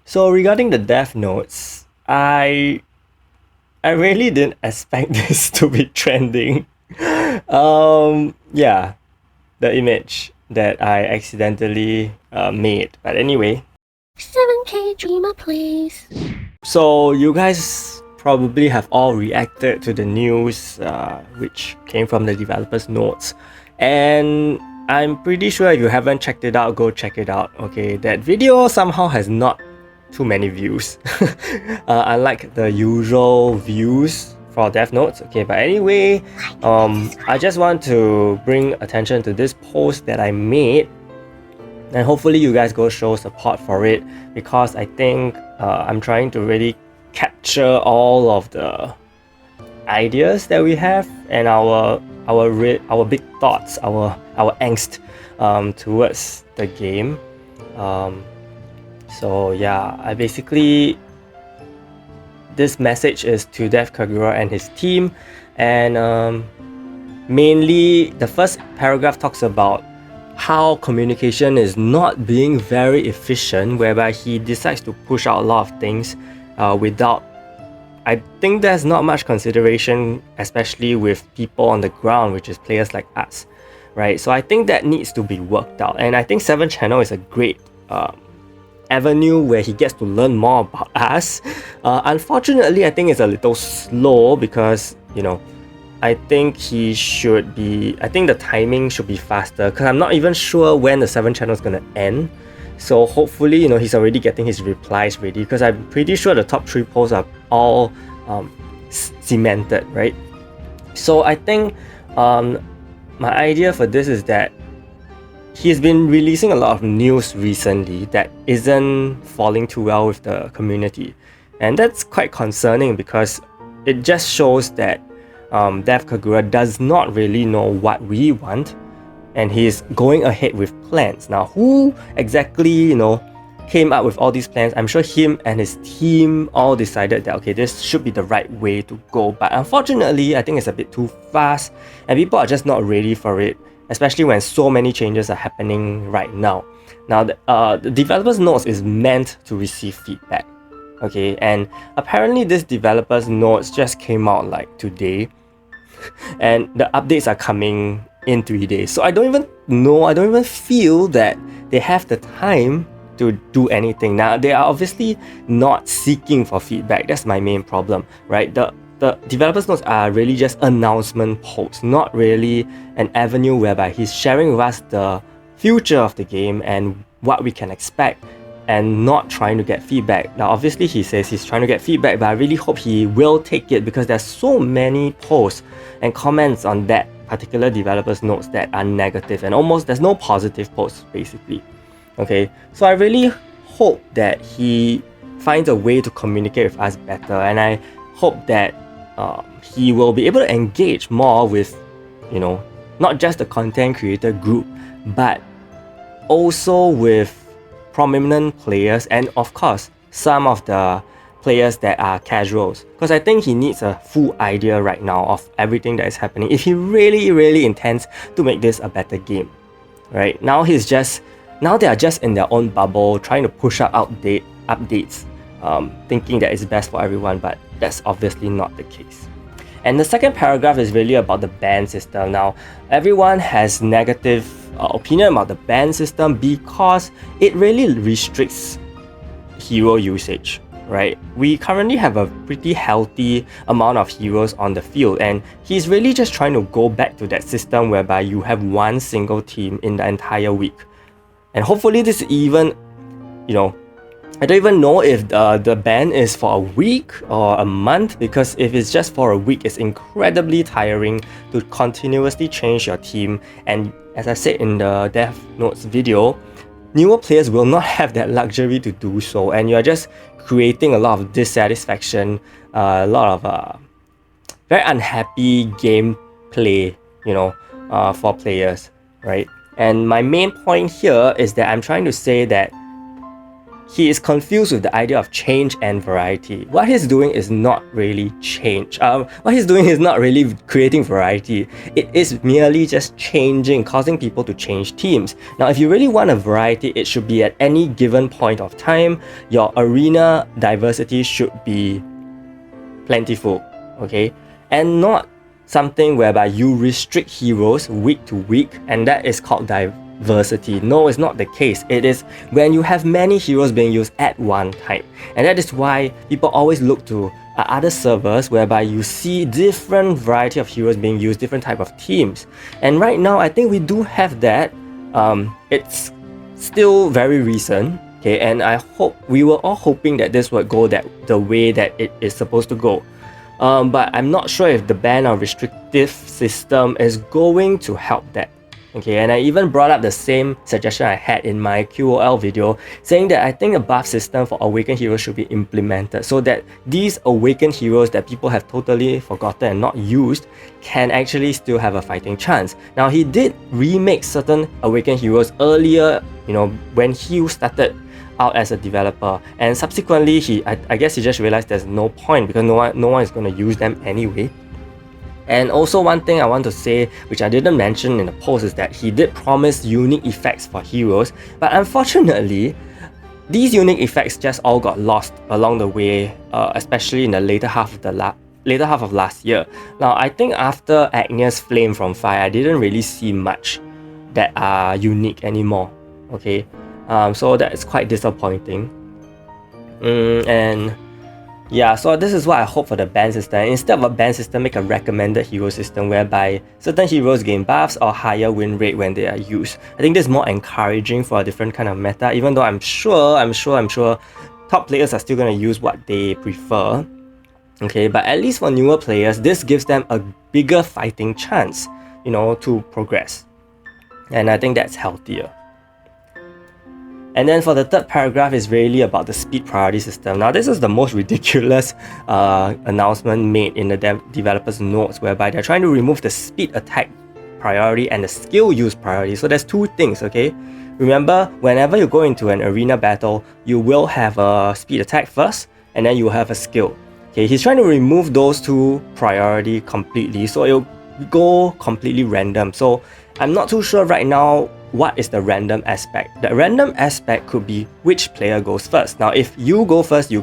So regarding the death notes, I really didn't expect this to be trending. Yeah, the image that I accidentally made. But anyway, 7K Dreamer, please. so you guys probably have all reacted to the news which came from the developers' notes, and I'm pretty sure if you haven't checked it out, go check it out. Okay, that video somehow has not too many views, unlike the usual views for Death Notes. Okay, but anyway, I just want to bring attention to this post that I made, and hopefully you guys go show support for it, because I think I'm trying to really capture all of the ideas that we have and our big thoughts, our angst towards the game. So yeah, I basically, this message is to Dev Kagura and his team, and mainly the first paragraph talks about how communication is not being very efficient, whereby he decides to push out a lot of things without, I think there's not much consideration, especially with people on the ground, which is players like us, right? So I think that needs to be worked out, and I think 7 Channel is a great avenue where he gets to learn more about us. Unfortunately, I think it's a little slow because, you know, I think the timing should be faster, because I'm not even sure when the 7 Channel is gonna end. So hopefully, you know, he's already getting his replies ready, because I'm pretty sure the top 3 posts are all cemented, right? So I think my idea for this is that he's been releasing a lot of news recently that isn't falling too well with the community. And that's quite concerning, because it just shows that Dev Kagura does not really know what we want, and he's going ahead with plans. Now, who exactly, you know, came up with all these plans? I'm sure him and his team all decided that, okay, this should be the right way to go. But unfortunately, I think it's a bit too fast, and people are just not ready for it, especially when so many changes are happening right now. Now, the developers notes is meant to receive feedback, okay? And apparently this developers notes just came out like today, and the updates are coming in 3 days. So I don't even feel that they have the time to do anything. Now, they are obviously not seeking for feedback. That's my main problem, right? The developers notes are really just announcement posts, not really an avenue whereby he's sharing with us the future of the game and what we can expect, and not trying to get feedback. Now, obviously he says he's trying to get feedback, but I really hope he will take it, because there's so many posts and comments on that particular developer's notes that are negative, and almost there's no positive posts basically. Okay, so I really hope that he finds a way to communicate with us better, and I hope that he will be able to engage more with, you know, not just the content creator group, but also with prominent players, and of course some of the players that are casuals, because I think he needs a full idea right now of everything that is happening if he really intends to make this a better game. Right now, they are just in their own bubble, trying to push out updates, thinking that it's best for everyone, but that's obviously not the case. And the second paragraph is really about the ban system. Now, everyone has negative opinion about the ban system because it really restricts hero usage, right? We currently have a pretty healthy amount of heroes on the field, and he's really just trying to go back to that system whereby you have one single team in the entire week. And hopefully this even, you know, I don't even know if the ban is for a week or a month, because if it's just for a week, it's incredibly tiring to continuously change your team. And as I said in the Death Notes video, newer players will not have that luxury to do so, and you're just creating a lot of dissatisfaction, a lot of very unhappy gameplay, you know, for players, right? And my main point here is that I'm trying to say that he is confused with the idea of change and variety. What he's doing is not really change. What he's doing is not really creating variety. It is merely just changing, causing people to change teams. Now, if you really want a variety, it should be at any given point of time. Your arena diversity should be plentiful, okay? And not something whereby you restrict heroes week to week, and that is called diversity. No, it's not the case. It is when you have many heroes being used at one time. And that is why people always look to other servers whereby you see different variety of heroes being used, different type of teams. And right now, I think we do have that. It's still very recent, okay, and I hope we were all hoping that this would go the way that it is supposed to go. But I'm not sure if the ban or restrictive system is going to help that. Okay, and I even brought up the same suggestion I had in my QOL video, saying that I think a buff system for awakened heroes should be implemented so that these awakened heroes that people have totally forgotten and not used can actually still have a fighting chance. Now, he did remake certain awakened heroes earlier, when he started out as a developer, and subsequently I guess he just realized there's no point because no one is going to use them anyway. And also, one thing I want to say, which I didn't mention in the post, is that he did promise unique effects for heroes, but unfortunately, these unique effects just all got lost along the way, especially in the later half of last year. Now, I think after Agnia's Flame from Fire, I didn't really see much that are unique anymore. Okay, so that is quite disappointing. And yeah, so this is what I hope for the ban system. Instead of a ban system, make a recommended hero system whereby certain heroes gain buffs or higher win rate when they are used. I think this is more encouraging for a different kind of meta, even though I'm sure top players are still going to use what they prefer. Okay, but at least for newer players, this gives them a bigger fighting chance, to progress. And I think that's healthier. And then for the third paragraph is really about the speed priority system. Now, this is the most ridiculous announcement made in the developer's notes, whereby they're trying to remove the speed attack priority and the skill use priority. So there's two things, okay? Remember, whenever you go into an arena battle, you will have a speed attack first, and then you have a skill. Okay, he's trying to remove those two priority completely, so it'll go completely random. So I'm not too sure right now what is the random aspect. The random aspect could be which player goes first. Now, if you go first, you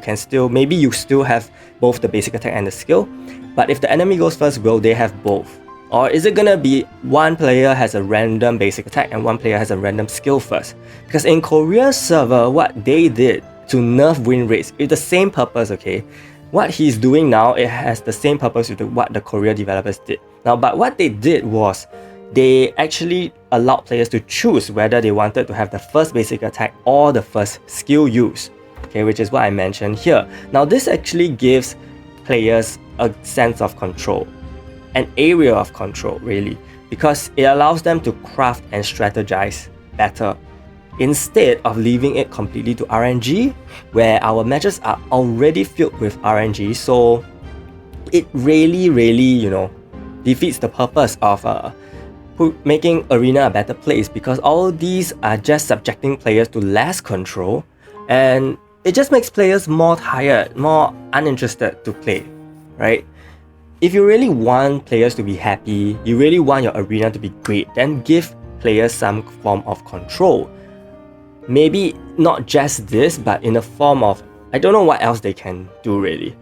still have both the basic attack and the skill. But if the enemy goes first, will they have both? Or is it gonna be one player has a random basic attack and one player has a random skill first? Because in Korea's server, what they did to nerf win rates is the same purpose, okay? What he's doing now, it has the same purpose with what the Korea developers did. Now, but what they did was they actually allowed players to choose whether they wanted to have the first basic attack or the first skill use, okay, which is what I mentioned here. Now, this actually gives players a sense of control, an area of control, really, because it allows them to craft and strategize better instead of leaving it completely to RNG, where our matches are already filled with RNG. So it really, defeats the purpose of making arena a better place, because all these are just subjecting players to less control, and it just makes players more tired, more uninterested to play, right? If you really want players to be happy, you really want your arena to be great, then give players some form of control. Maybe not just this, but in the form of, I don't know what else they can do really.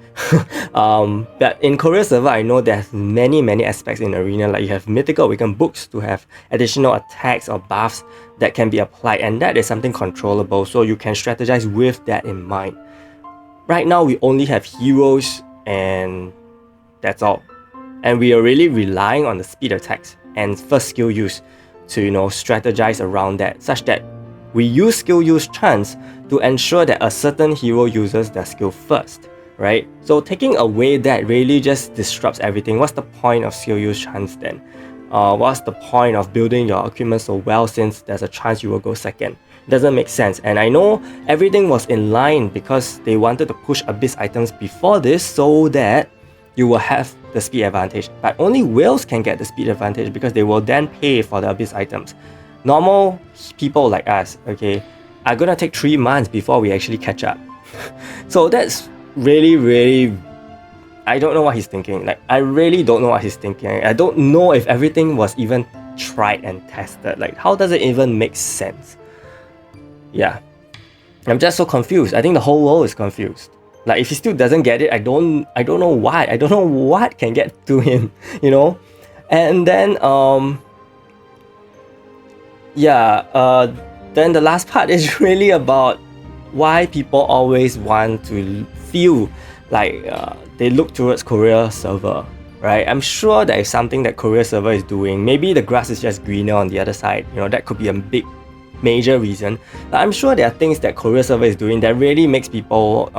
But in Korea server, I know there's many aspects in arena, like you have mythical awakened books to have additional attacks or buffs that can be applied, and that is something controllable, so you can strategize with that in mind. Right now, we only have heroes and that's all. And we are really relying on the speed attacks and first skill use to, strategize around that, such that we use skill use chance to ensure that a certain hero uses their skill first, right? So taking away that really just disrupts everything. What's the point of skill use chance then? What's the point of building your equipment so well since there's a chance you will go second? It doesn't make sense. And I know everything was in line because they wanted to push Abyss items before this so that you will have the speed advantage. But only whales can get the speed advantage because they will then pay for the Abyss items. Normal people like us, okay, are gonna take 3 months before we actually catch up. So that's really, I don't know what he's thinking. Like, I really don't know what he's thinking. I don't know if everything was even tried and tested. Like, how does it even make sense? Yeah, I'm just so confused. I think the whole world is confused. Like, if he still doesn't get it, I don't know why. I don't know what can get to him, you know? And then then the last part is really about why people always want to feel like they look towards Korea server, right? I'm sure there is something that Korea server is doing. Maybe the grass is just greener on the other side. You know, that could be a big major reason. But I'm sure there are things that Korea server is doing that really makes people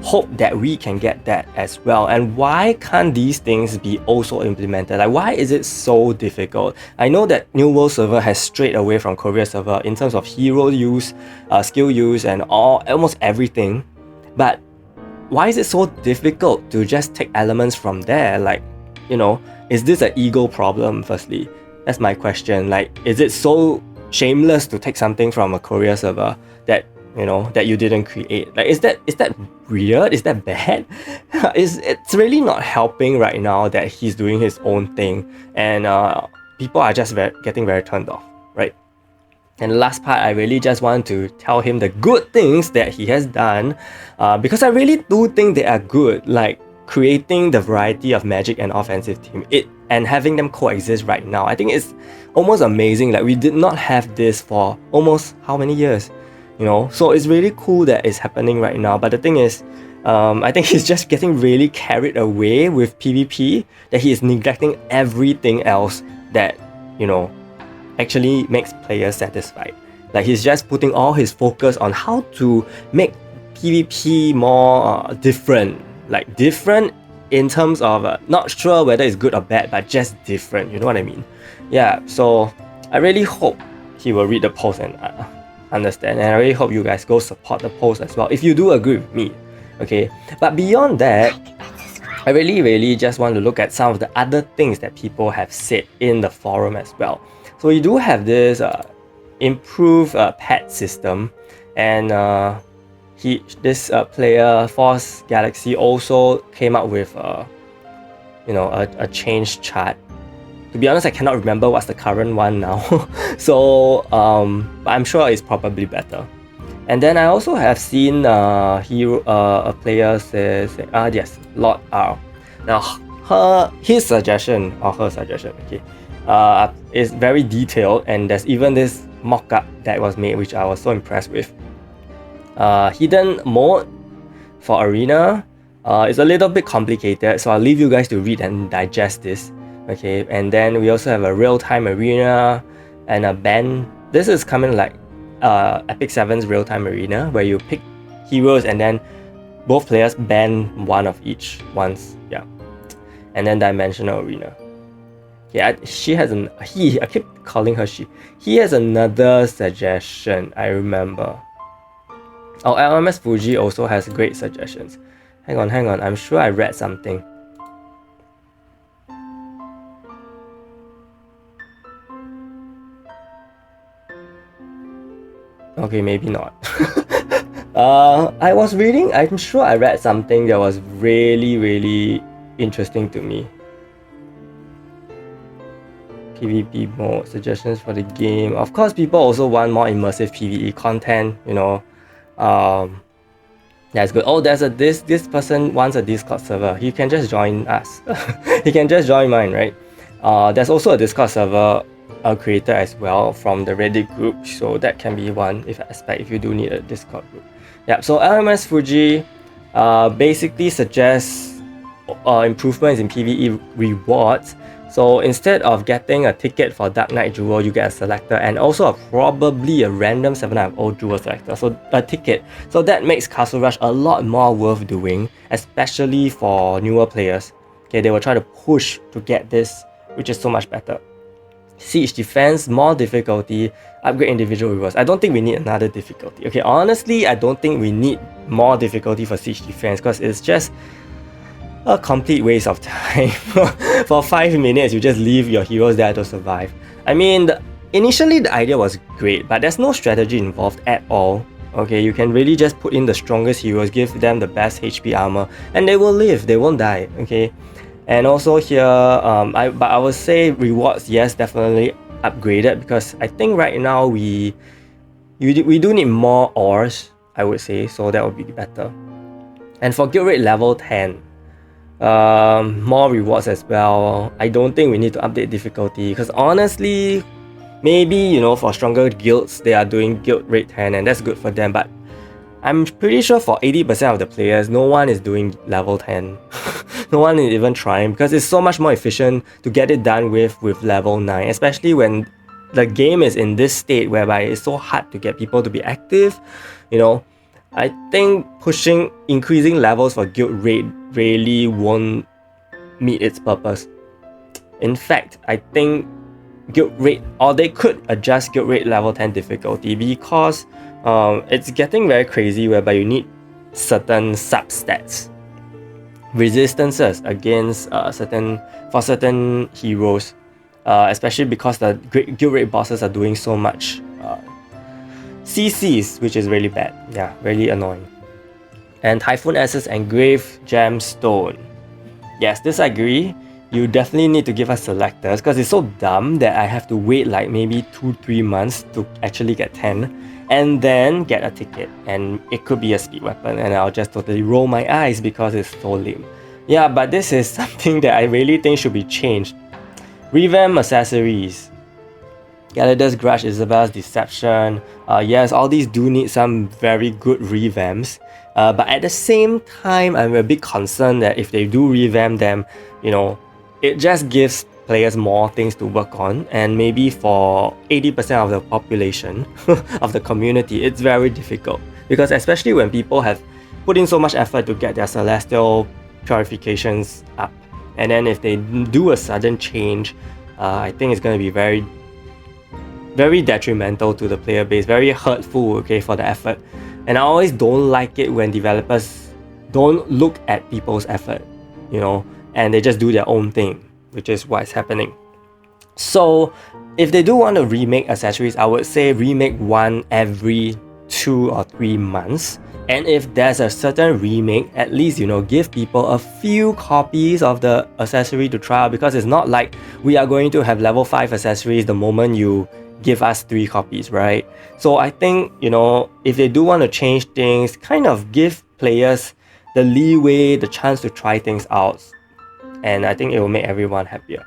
hope that we can get that as well. And why can't these things be also implemented? Like, why is it so difficult? I know that New World server has strayed away from Korea server in terms of hero use, skill use, and almost everything. But why is it so difficult to just take elements from there? Like, you know, is this an ego problem? Firstly, that's my question. Like, is it so shameless to take something from a Korea server that, you know, that you didn't create? Like, is that weird? Is that bad? It's really not helping right now that he's doing his own thing, and people are just getting very turned off, right? And the last part, I really just want to tell him the good things that he has done, because I really do think they are good, like creating the variety of magic and offensive team, and having them coexist right now. I think it's almost amazing. Like, we did not have this for almost how many years? You know, so it's really cool that it's happening right now. But the thing is, I think he's just getting really carried away with PvP, that he is neglecting everything else that, you know, actually makes players satisfied. Like, he's just putting all his focus on how to make PvP more different. Like, different in terms of not sure whether it's good or bad, but just different. You know what I mean? Yeah, so I really hope he will read the post and understand, and I really hope you guys go support the post as well if you do agree with me. Okay, but beyond that, I really just want to look at some of the other things that people have said in the forum as well. So we do have this improved pet system, and this player Force Galaxy also came up with you know, a change chart. To be honest, I cannot remember what's the current one now. So I'm sure it's probably better. And then I also have seen a player says, yes, Lord R. Now his suggestion, or her suggestion, okay, is very detailed, and there's even this mock-up that was made, which I was so impressed with. Hidden mode for arena is a little bit complicated, so I'll leave you guys to read and digest this. Okay, and then we also have a real-time arena and a ban. This is coming like Epic 7's real-time arena, where you pick heroes and then both players ban one of each once. Yeah, and then dimensional arena. Yeah, she has I keep calling her she. He has another suggestion, I remember. Oh, LMS Fuji also has great suggestions. Hang on, I'm sure I read something. Okay, maybe not. I was reading, I'm sure I read something that was really interesting to me. PvP mode, suggestions for the game. Of course, people also want more immersive PvE content, you know. That's good. Oh, there's this person wants a Discord server. He can just join us. He can just join mine, right? There's also a Discord server creator as well from the Reddit group, so that can be one if you do need a Discord group. Yeah, so LMS Fuji basically suggests improvements in PvE rewards. So instead of getting a ticket for Dark Knight Jewel, you get a selector, and also probably a random 750 Jewel selector, so a ticket. So that makes Castle Rush a lot more worth doing, especially for newer players. Okay, they will try to push to get this, which is so much better. Siege defense, more difficulty, upgrade individual rewards. I don't think we need another difficulty. Okay, honestly, I don't think we need more difficulty for siege defense, because it's just a complete waste of time. For 5 minutes, you just leave your heroes there to survive. I mean, initially the idea was great, but there's no strategy involved at all. Okay, you can really just put in the strongest heroes, give them the best HP armor, and they will live, they won't die, okay? And also here, but I would say rewards, yes, definitely upgraded, because I think right now we do need more ores, I would say, so that would be better. And for guild rate level 10, more rewards as well. I don't think we need to update difficulty, because honestly, maybe, you know, for stronger guilds, they are doing guild rate 10 and that's good for them, but I'm pretty sure for 80% of the players, no one is doing level 10. No one is even trying, because it's so much more efficient to get it done with level 9, especially when the game is in this state whereby it's so hard to get people to be active, you know. I think increasing levels for guild rate really won't meet its purpose. In fact, I think guild rate, or they could adjust guild rate level 10 difficulty, because it's getting very crazy whereby you need certain substats, resistances against certain heroes, especially because the guild rate bosses are doing so much CCs, which is really bad. Yeah, really annoying. And Typhoon Essence Engraved Gemstone. Yes, this I agree. You definitely need to give us selectors, because it's so dumb that I have to wait like maybe 2-3 months to actually get 10 and then get a ticket, and it could be a speed weapon, and I'll just totally roll my eyes because it's so lame. Yeah, but this is something that I really think should be changed. Revamp accessories. Galadas Grudge, Isabel's Deception. Yes, all these do need some very good revamps. But at the same time, I'm a bit concerned that if they do revamp them, you know, it just gives players more things to work on, and maybe for 80% of the population, of the community, it's very difficult. Because especially when people have put in so much effort to get their celestial purifications up, and then if they do a sudden change, I think it's going to be very detrimental to the player base, very hurtful, okay, for the effort. And I always don't like it when developers don't look at people's effort, you know, and they just do their own thing, which is what's happening. So if they do want to remake accessories, I would say remake one every 2 or 3 months. And if there's a certain remake, at least, you know, give people a few copies of the accessory to try out, because it's not like we are going to have level 5 accessories the moment you give us 3 copies, right? So I think, you know, if they do want to change things, kind of give players the leeway, the chance to try things out, and I think it will make everyone happier.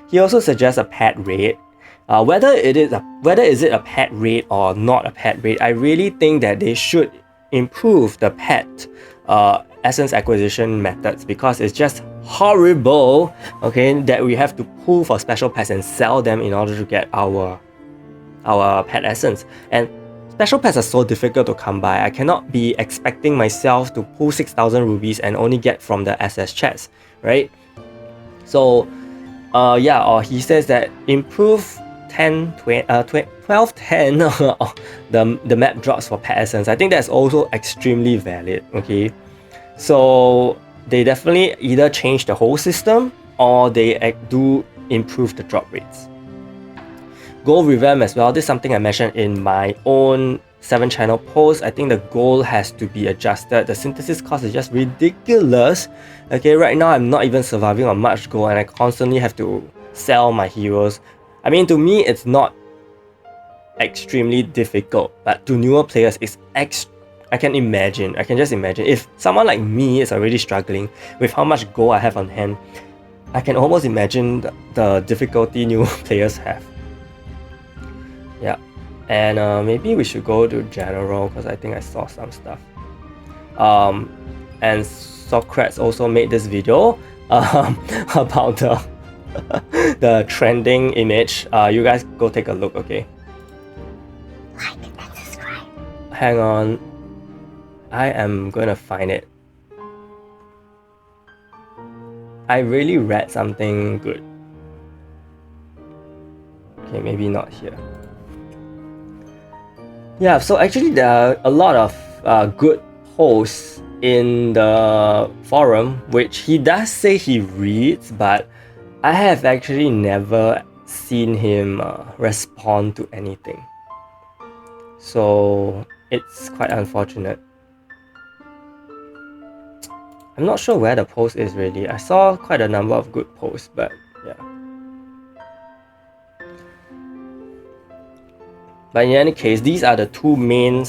He also suggests a pet rate. Whether is it a pet rate or not a pet rate, I really think that they should improve the pet essence acquisition methods, because it's just horrible, okay, that we have to pull for special pets and sell them in order to get our pet essence. And special pets are so difficult to come by. I cannot be expecting myself to pull 6,000 rubies and only get from the SS chests, right? So yeah, or he says that improve 12, 10 the map drops for pet essence. I think that's also extremely valid, okay? So they definitely either change the whole system or they do improve the drop rates. Goal revamp as well. This is something I mentioned in my own 7-channel post. I think the goal has to be adjusted. The synthesis cost is just ridiculous. Okay, right now I'm not even surviving on much gold, and I constantly have to sell my heroes. I mean, to me, it's not extremely difficult, but to newer players, it's I can just imagine. If someone like me is already struggling with how much gold I have on hand, I can almost imagine the difficulty new players have. Yeah, and maybe we should go to general, because I think I saw some stuff. And Socrates also made this video about the trending image. You guys go take a look, okay? Like and subscribe. Hang on, I am gonna find it. I really read something good. Okay, maybe not here. Yeah, so actually there are a lot of good posts in the forum, which he does say he reads, but I have actually never seen him respond to anything. So it's quite unfortunate. I'm not sure where the post is really. I saw quite a number of good posts, but yeah. But in any case, these are the two main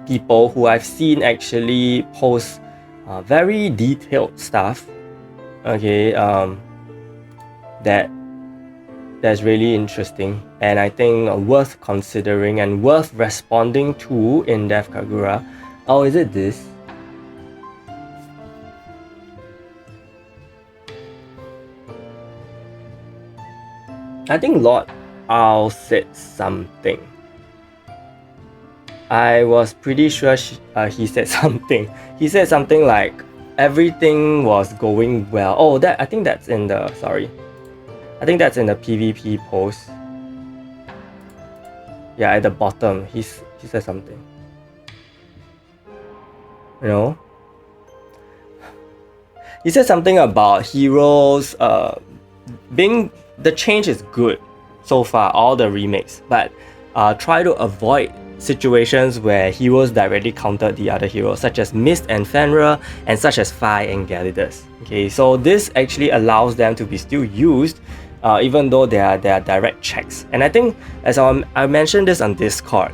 people who I've seen actually post very detailed stuff. Okay, that's really interesting, and I think worth considering and worth responding to in Dev Kagura. Oh, is it this? I think Lord Ao said something. I was pretty sure he said something. He said something like everything was going well. Oh, I think that's in the I think that's in the PvP post. Yeah, at the bottom, he said something. You know, he said something about heroes. The change is good so far, all the remakes, but try to avoid situations where heroes directly countered the other heroes, such as Mist and Fenrir, and such as Phi and Gelidus. Okay, so this actually allows them to be still used, even though there are direct checks. And I think, as I mentioned this on Discord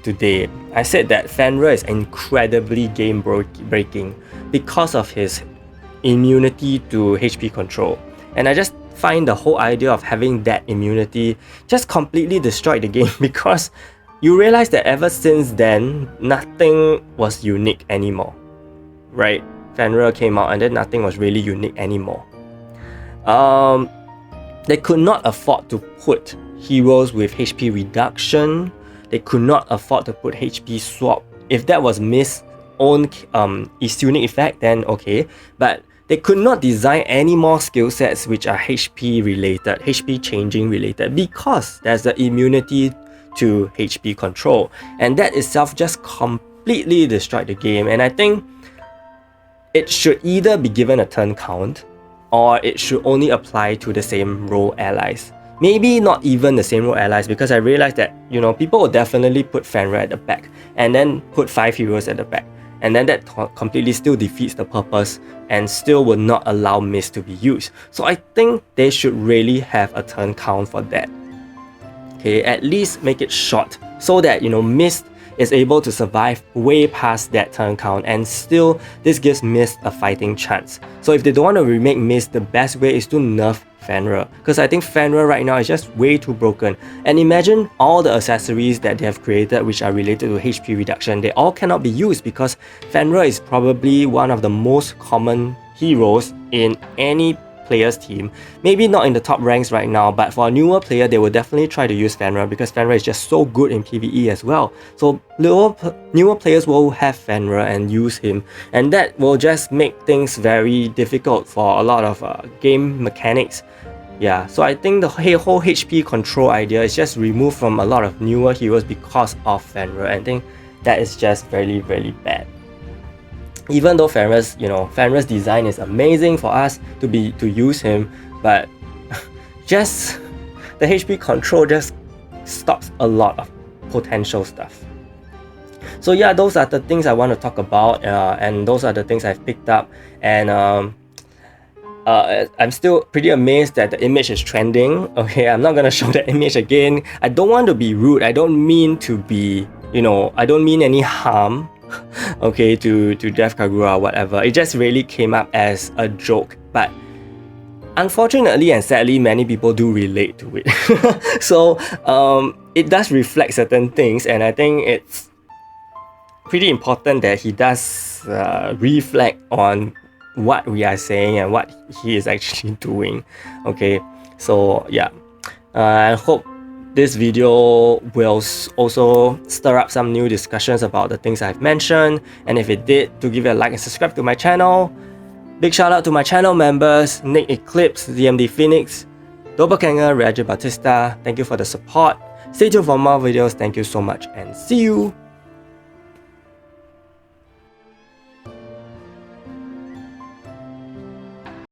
today, I said that Fenrir is incredibly game breaking because of his immunity to HP control, and I just find the whole idea of having that immunity just completely destroyed the game because you realize that ever since then, nothing was unique anymore, right? Fenrir came out and then nothing was really unique anymore. They could not afford to put heroes with HP reduction. They could not afford to put HP swap. If that was Mist's own unique effect, then okay. But they could not design any more skill sets which are HP related, HP changing related, because there's the immunity to HP control, and that itself just completely destroyed the game. And I think it should either be given a turn count, or it should only apply to the same role allies. Maybe not even the same role allies, because I realized that, you know, people will definitely put Fenrir at the back and then put 5 heroes at the back, and then that completely still defeats the purpose and still will not allow Mist to be used. So I think they should really have a turn count for that. Okay, at least make it short so that, you know, Mist is able to survive way past that turn count, and still this gives Mist a fighting chance. So if they don't want to remake Mist, the best way is to nerf Fenrir, because I think Fenrir right now is just way too broken. And imagine all the accessories that they have created which are related to HP reduction, they all cannot be used because Fenrir is probably one of the most common heroes in any player's team. Maybe not in the top ranks right now, but for a newer player, they will definitely try to use Fenrir because Fenrir is just so good in PvE as well. So newer players will have Fenrir and use him, and that will just make things very difficult for a lot of game mechanics. Yeah, so I think the whole HP control idea is just removed from a lot of newer heroes because of Fenrir. I think that is just very, very bad. Even though Fenrir's design is amazing for us to use him, but just the HP control just stops a lot of potential stuff. So yeah, those are the things I want to talk about, and those are the things I've picked up, and I'm still pretty amazed that the image is trending. Okay, I'm not gonna show the image again. I don't want to be rude. I don't mean to be, I don't mean any harm, okay, to Dev Kagura or whatever. It just really came up as a joke. But unfortunately and sadly, many people do relate to it. So it does reflect certain things, and I think it's pretty important that he does reflect on what we are saying and what he is actually doing. Okay, so yeah, I hope this video will also stir up some new discussions about the things I've mentioned, and if it did, do give it a like and subscribe to my channel. Big shout out to my channel members, Nick Eclipse, DMD Phoenix, Doppelganger, Reggie Batista. Thank you for the support. Stay tuned for more videos. Thank you so much, and see you